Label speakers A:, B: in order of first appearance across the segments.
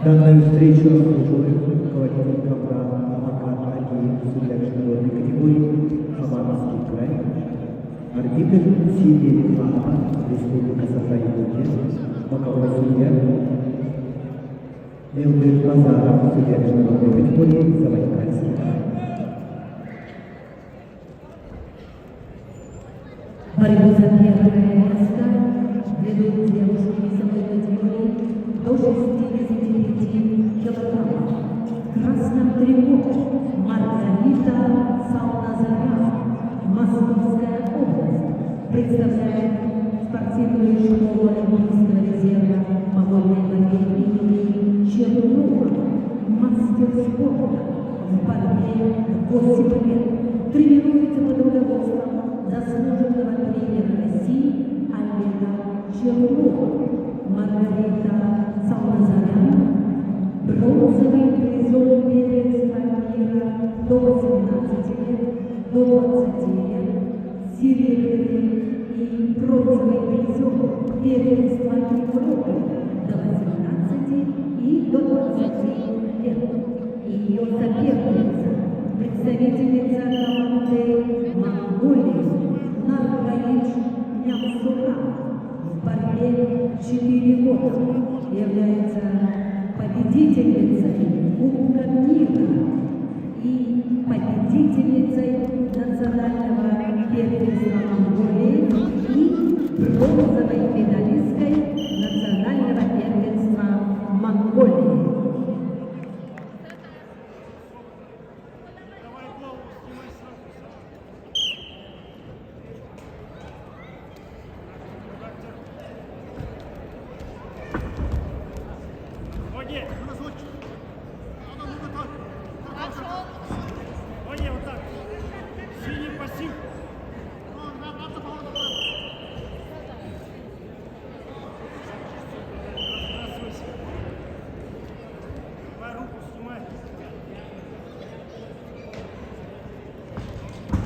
A: Данную встречу обслуживает руководитель программы АМАК и судья международной категории Хабаровский край, арбитр Сильвия Иванова, Республика Саха-Якутия, боковой судья Элдыр Базаров, судья международной категории Забайкальский край.
B: Борьбу за первое место ведут девушки весовой категории до 65 килограммов. В красном трико Маргарита Салназарян, Московская область, представляет спортивную школу Олимпийского резерва по вольной борьбе имени Чернова, мастер спорта в борьбе 8 лет, тренируется под руководством заслуженного тренера России Олега Чернова. Маргарита Салназарян, бронзовый призер первенства мира до 18 лет, до 20 лет, серебряный и бронзовый призер первенства Европы до 18 и до 20 лет. Ее соперница, представительница команды Монголии Наргаич Нямсура, в борьбе 4 года, является победительницей Кубка мира и победительницей национального первенства Монголии и бронзовой медалисткой национального первенства Монголии.
C: Вот так. Синий пассив. Давай руку снимай.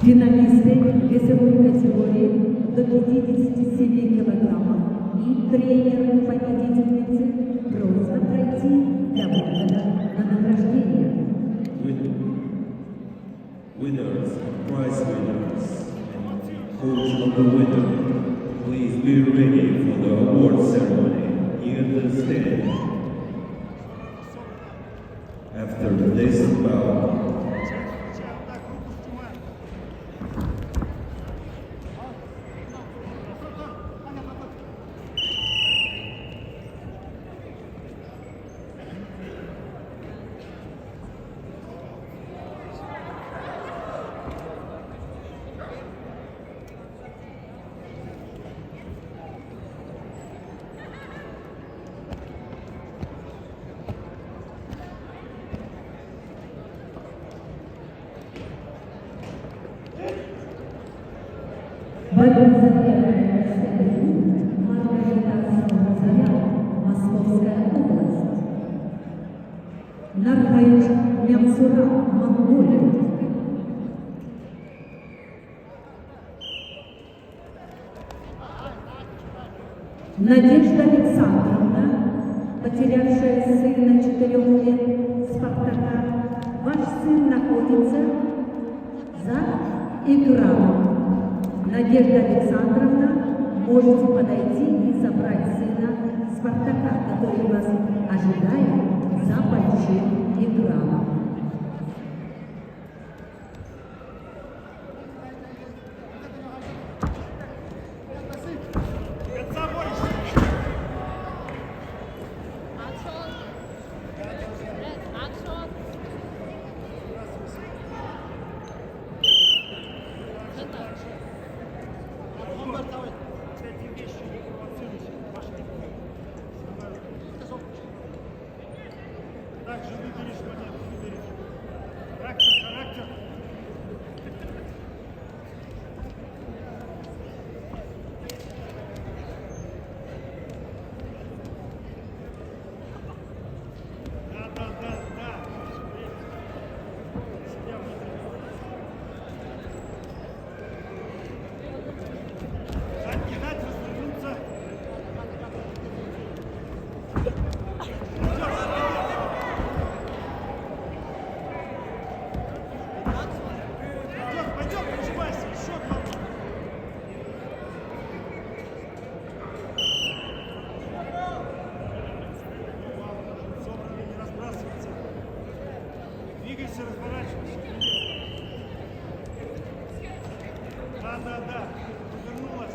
B: Финалисты весовой категории до 57 килограммов и тренер победительницы просят пройти для выхода на награждение.
D: Winners, prize winners, and coach of the winner, please be ready for the award ceremony near the stage. After this bout,
B: Борьбу за первое место ведут Маргарита Салназарян, Московская область, Наргаич Нямсура, Монголия. Надежда Александровна, потерявшая сына 4 лет, Спартака, ваш сын находится за экраном. Надежда Александровна, можете подойти и забрать сына Спартака, который вас ожидает за большим экраном.
C: Так же выберешь монету, выберешь. Двигайся, разворачивайся. Да. Повернулась.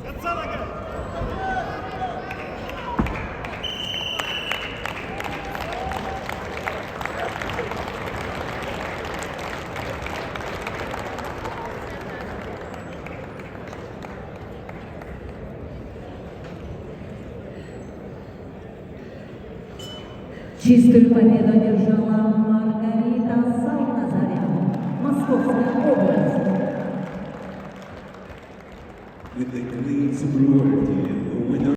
C: Конца нога.
B: Чистую победу одержала Маргарита Салназарян, Московская область.
D: With the clean superiority, the winner